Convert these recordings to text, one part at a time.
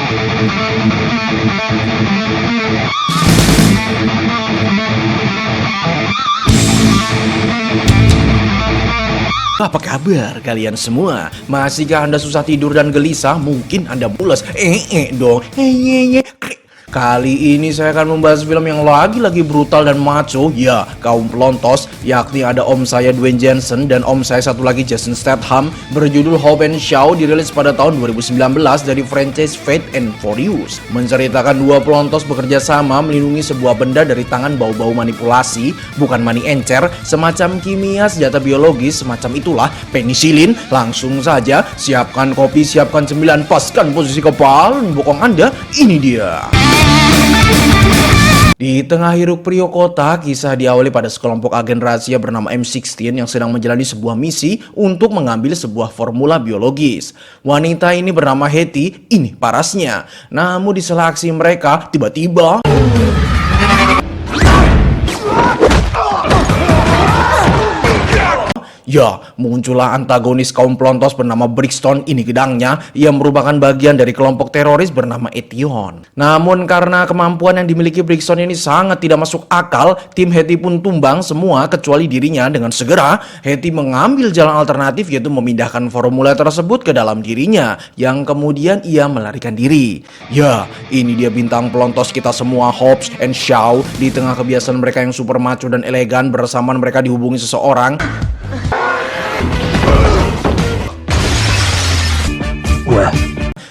Apa kabar kalian semua? Masihkah Anda susah tidur dan gelisah? Mungkin Anda mules. Dong. Kali ini saya akan membahas film yang lagi-lagi brutal dan macho, ya kaum pelontos, yakni ada om saya Dwayne Johnson dan om saya satu lagi Jason Statham, berjudul Hobbs and Shaw, dirilis pada tahun 2019 dari franchise Fast and Furious. Menceritakan dua pelontos bekerja sama melindungi sebuah benda dari tangan bau-bau manipulasi, bukan mani encer, semacam kimia senjata biologis, semacam itulah penisilin. Langsung saja, siapkan kopi, siapkan cemilan, paskan posisi kepala bokong Anda, ini dia. Di tengah hiruk pikuk kota, kisah diawali pada sekelompok agen rahasia bernama M16 yang sedang menjalani sebuah misi untuk mengambil sebuah formula biologis. Wanita ini bernama Hetty, ini parasnya. Namun di sela aksi mereka, tiba-tiba ya, muncullah antagonis kaum pelontos bernama Brixton, ini gedangnya, yang merupakan bagian dari kelompok teroris bernama Etion. Namun karena kemampuan yang dimiliki Brixton ini sangat tidak masuk akal, tim Hetty pun tumbang semua kecuali dirinya. Dengan segera, Hetty mengambil jalan alternatif, yaitu memindahkan formula tersebut ke dalam dirinya, yang kemudian ia melarikan diri. Ya, ini dia bintang pelontos kita semua, Hobbs and Shaw. Di tengah kebiasaan mereka yang super macho dan elegan, bersamaan mereka dihubungi seseorang.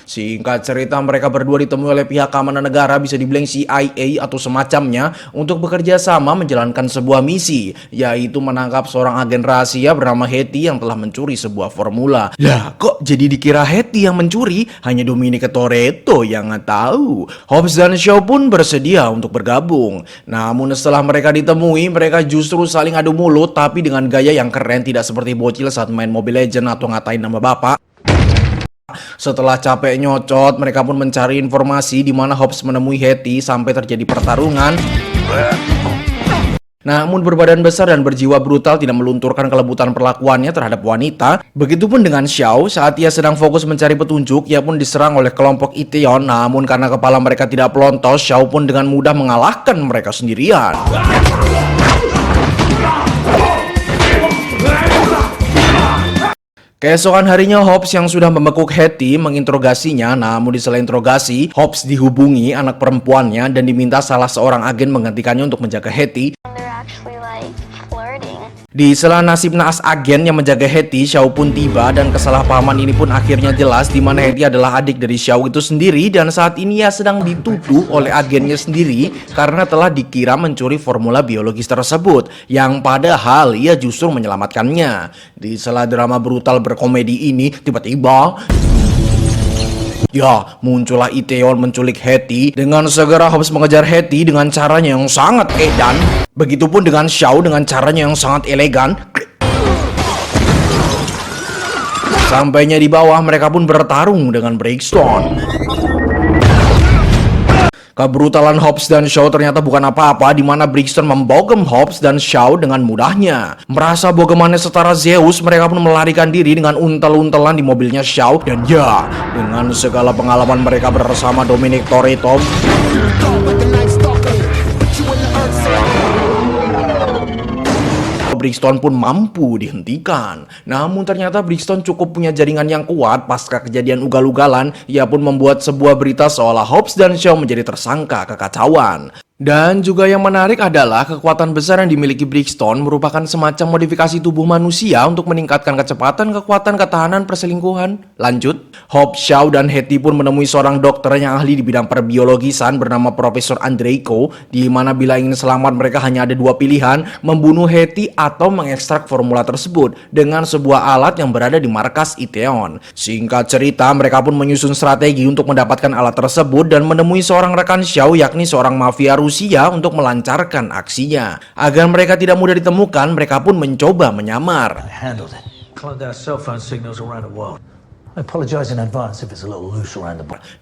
Singkat cerita, mereka berdua ditemui oleh pihak keamanan negara, bisa dibilang CIA atau semacamnya, untuk bekerja sama menjalankan sebuah misi, yaitu menangkap seorang agen rahasia bernama Hetty yang telah mencuri sebuah formula. Lah, kok jadi dikira Hetty yang mencuri? Hanya Dominic Toretto yang nggak tahu. Hobbs dan Shaw pun bersedia untuk bergabung. Namun setelah mereka ditemui, mereka justru saling adu mulut, tapi dengan gaya yang keren, tidak seperti bocil saat main Mobile Legends atau ngatain nama bapak. Setelah capek nyocot, mereka pun mencari informasi di mana Hobbs menemui Hetty sampai terjadi pertarungan. Namun berbadan besar dan berjiwa brutal tidak melunturkan kelebutan perlakuannya terhadap wanita. Begitupun dengan Shaw, saat ia sedang fokus mencari petunjuk, ia pun diserang oleh kelompok Etion. Namun karena kepala mereka tidak pelontos, Shaw pun dengan mudah mengalahkan mereka sendirian. Keesokan harinya, Hobbs yang sudah membekuk Hetty menginterogasinya. Namun di sela interogasi, Hobbs dihubungi anak perempuannya dan diminta salah seorang agen menggantikannya untuk menjaga Hetty. Di sela nasib naas agen yang menjaga Hetty, Shaw pun tiba dan kesalahpahaman ini pun akhirnya jelas, di mana Hetty adalah adik dari Shaw itu sendiri dan saat ini ia sedang dituduh oleh agennya sendiri karena telah dikira mencuri formula biologis tersebut, yang padahal ia justru menyelamatkannya. Di sela drama brutal berkomedi ini, tiba-tiba ya, muncullah Etion menculik Hetty. Dengan segera Hobbs mengejar Hetty dengan caranya yang sangat edan. Begitupun dengan Shaw dengan caranya yang sangat elegan. Sampainya di bawah, mereka pun bertarung dengan Brixton. Kebrutalan Hobbs dan Shaw ternyata bukan apa-apa, di mana Brixton membogem Hobbs dan Shaw dengan mudahnya. Merasa bogemannya setara Zeus, mereka pun melarikan diri dengan untel-untelan di mobilnya Shaw. Dan ya, dengan segala pengalaman mereka bersama Dominic Toretto, Brixton pun mampu dihentikan. Namun ternyata Brixton cukup punya jaringan yang kuat. Pasca kejadian ugal-ugalan, ia pun membuat sebuah berita seolah Hobbs dan Shaw menjadi tersangka kekacauan. Dan juga yang menarik adalah kekuatan besar yang dimiliki Brixton merupakan semacam modifikasi tubuh manusia untuk meningkatkan kecepatan, kekuatan, ketahanan, perselingkuhan. Lanjut, Hobbs, Shaw, dan Hetty pun menemui seorang dokter yang ahli di bidang perbiologisan bernama Profesor Andreyko, di mana bila ingin selamat mereka hanya ada dua pilihan, membunuh Hetty atau mengekstrak formula tersebut dengan sebuah alat yang berada di markas Etion. Singkat cerita, mereka pun menyusun strategi untuk mendapatkan alat tersebut dan menemui seorang rekan Shaw, yakni seorang mafia Rusia, untuk melancarkan aksinya. Agar mereka tidak mudah ditemukan, mereka pun mencoba menyamar.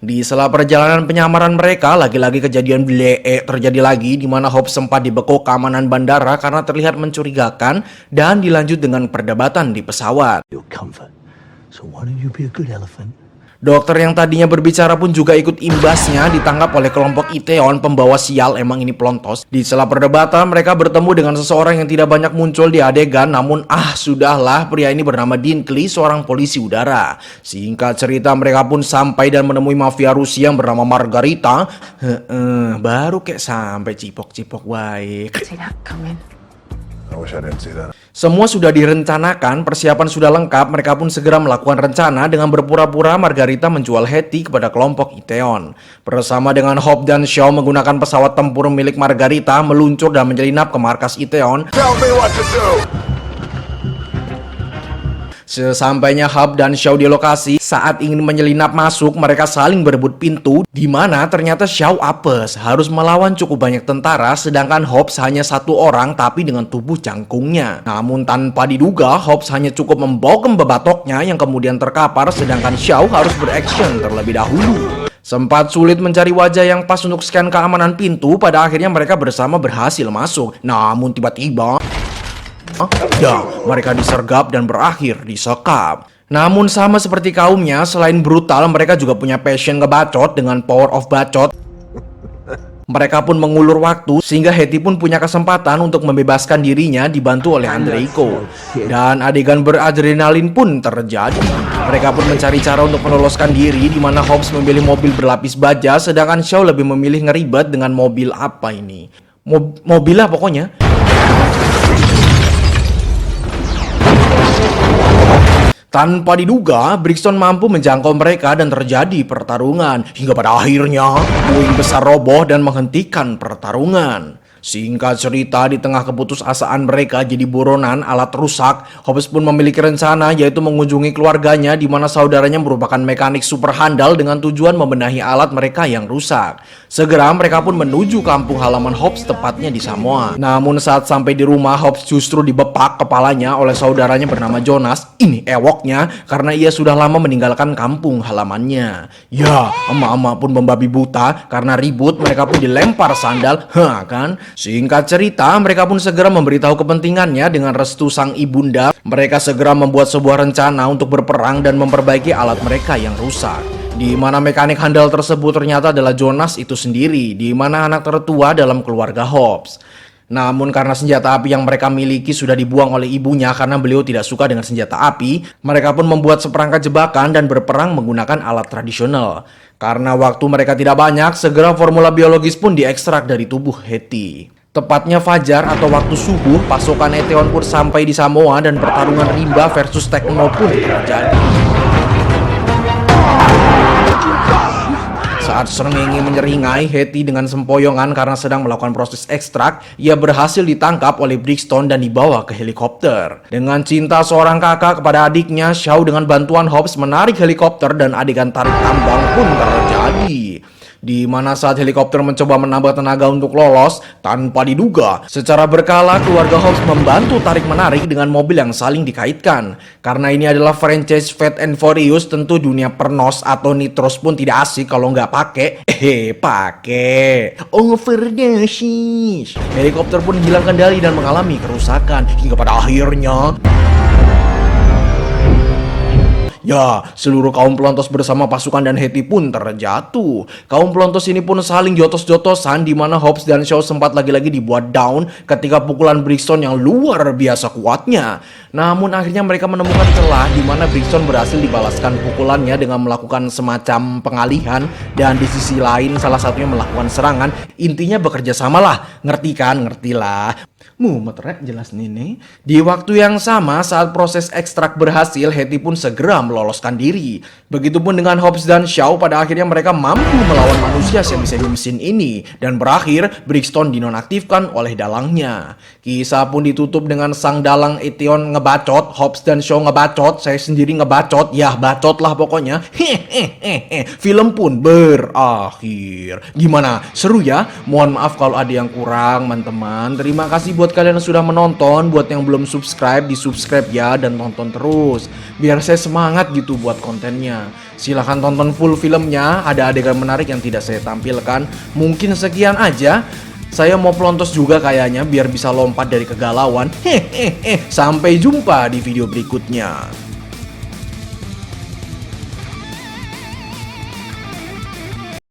Di sela perjalanan penyamaran mereka, lagi-lagi kejadian blee terjadi lagi, di mana Hobbs sempat dibekuk keamanan bandara karena terlihat mencurigakan dan dilanjut dengan perdebatan di pesawat. Dokter yang tadinya berbicara pun juga ikut imbasnya, ditangkap oleh kelompok Itaewon pembawa sial, emang ini pelontos. Di sela perdebatan mereka bertemu dengan seseorang yang tidak banyak muncul di adegan, namun sudahlah, pria ini bernama Dinkley, seorang polisi udara. Singkat cerita mereka pun sampai dan menemui mafia Rusia yang bernama Margarita. Baru kayak sampai cipok-cipok baik. Semua sudah direncanakan, persiapan sudah lengkap, mereka pun segera melakukan rencana dengan berpura-pura Margarita menjual Hetty kepada kelompok Itaewon. Bersama dengan Hope dan Shaw menggunakan pesawat tempur milik Margarita meluncur dan menyelinap ke markas Itaewon. Sesampainya Hub dan Shaw di lokasi, saat ingin menyelinap masuk, mereka saling berebut pintu, di mana ternyata Shaw apes, harus melawan cukup banyak tentara, sedangkan Hobbs hanya satu orang tapi dengan tubuh jangkungnya. Namun tanpa diduga, Hobbs hanya cukup membokem bebatoknya yang kemudian terkapar, sedangkan Shaw harus beraction terlebih dahulu. Sempat sulit mencari wajah yang pas untuk scan keamanan pintu, pada akhirnya mereka bersama berhasil masuk. Namun tiba-tiba mereka disergap dan berakhir disekap. Namun sama seperti kaumnya, selain brutal, mereka juga punya passion ngebacot dengan power of bacot. Mereka pun mengulur waktu sehingga Hetty pun punya kesempatan untuk membebaskan dirinya dibantu oleh Andreiko. Dan adegan beradrenalin pun terjadi. Mereka pun mencari cara untuk meloloskan diri, di mana Hobbs memilih mobil berlapis baja, sedangkan Shaw lebih memilih ngeribet dengan mobil apa ini? Mobil lah pokoknya. Tanpa diduga, Brixton mampu menjangkau mereka dan terjadi pertarungan. Hingga pada akhirnya, puing besar roboh dan menghentikan pertarungan. Singkat cerita, di tengah keputusasaan mereka jadi buronan alat rusak, Hobbs pun memiliki rencana yaitu mengunjungi keluarganya di mana saudaranya merupakan mekanik super handal dengan tujuan membenahi alat mereka yang rusak. Segera mereka pun menuju kampung halaman Hobbs, tepatnya di Samoa. Namun saat sampai di rumah, Hobbs justru dibepak kepalanya oleh saudaranya bernama Jonas. Ini ewoknya karena ia sudah lama meninggalkan kampung halamannya. Ya, emak-emak pun membabi buta karena ribut, mereka pun dilempar sandal. Kan? Singkat cerita, mereka pun segera memberitahu kepentingannya dengan restu sang ibunda. Mereka segera membuat sebuah rencana untuk berperang dan memperbaiki alat mereka yang rusak. Di mana mekanik handal tersebut ternyata adalah Jonas itu sendiri, di mana anak tertua dalam keluarga Hobbs. Namun karena senjata api yang mereka miliki sudah dibuang oleh ibunya karena beliau tidak suka dengan senjata api, mereka pun membuat seperangkat jebakan dan berperang menggunakan alat tradisional. Karena waktu mereka tidak banyak, segera formula biologis pun diekstrak dari tubuh Hetty. Tepatnya fajar atau waktu subuh, pasukan Itaewon pun sampai di Samoa dan pertarungan rimba versus tekno pun terjadi. Saat srengenge menyeringai Hetty dengan sempoyongan karena sedang melakukan proses ekstrak, ia berhasil ditangkap oleh Brixton dan dibawa ke helikopter. Dengan cinta seorang kakak kepada adiknya, Shaw dengan bantuan Hobbs menarik helikopter dan adegan tarik tambang pun terjadi. Di mana saat helikopter mencoba menambah tenaga untuk lolos, tanpa diduga, secara berkala keluarga Hobbs membantu tarik-menarik dengan mobil yang saling dikaitkan. Karena ini adalah franchise Fast and Furious, tentu dunia pernos atau nitros pun tidak asik kalau nggak pakai. Pakai overdosis. Helikopter pun hilang kendali dan mengalami kerusakan hingga pada akhirnya seluruh kaum pelontos bersama pasukan dan Hetty pun terjatuh. Kaum pelontos ini pun saling jotos-jotosan, di mana Hobbs dan Shaw sempat lagi-lagi dibuat down ketika pukulan Brixton yang luar biasa kuatnya. Namun akhirnya mereka menemukan celah di mana Brixton berhasil dibalaskan pukulannya dengan melakukan semacam pengalihan, dan di sisi lain salah satunya melakukan serangan. Intinya bekerja samalah, ngerti kan? Ngertilah. Mumet jelas nih. Di waktu yang sama, saat proses ekstrak berhasil, Hetty pun segera meloloskan diri. Begitupun dengan Hobbs dan Shaw, pada akhirnya mereka mampu melawan manusia semi-semi mesin ini. Dan berakhir, Brixton dinonaktifkan oleh dalangnya. Kisah pun ditutup dengan sang dalang Itaewon ngebacot, Hobbs dan Shaw ngebacot, saya sendiri ngebacot, ya bacot lah pokoknya. Film pun berakhir. Gimana? Seru ya? Mohon maaf kalau ada yang kurang, teman-teman. Terima kasih buat kalian yang sudah menonton. Buat yang belum subscribe, di-subscribe ya, dan tonton terus biar saya semangat gitu buat kontennya. Silahkan tonton full filmnya, ada adegan menarik yang tidak saya tampilkan. Mungkin sekian aja. Saya mau pelontos juga kayaknya biar bisa lompat dari kegalauan. Sampai jumpa di video berikutnya.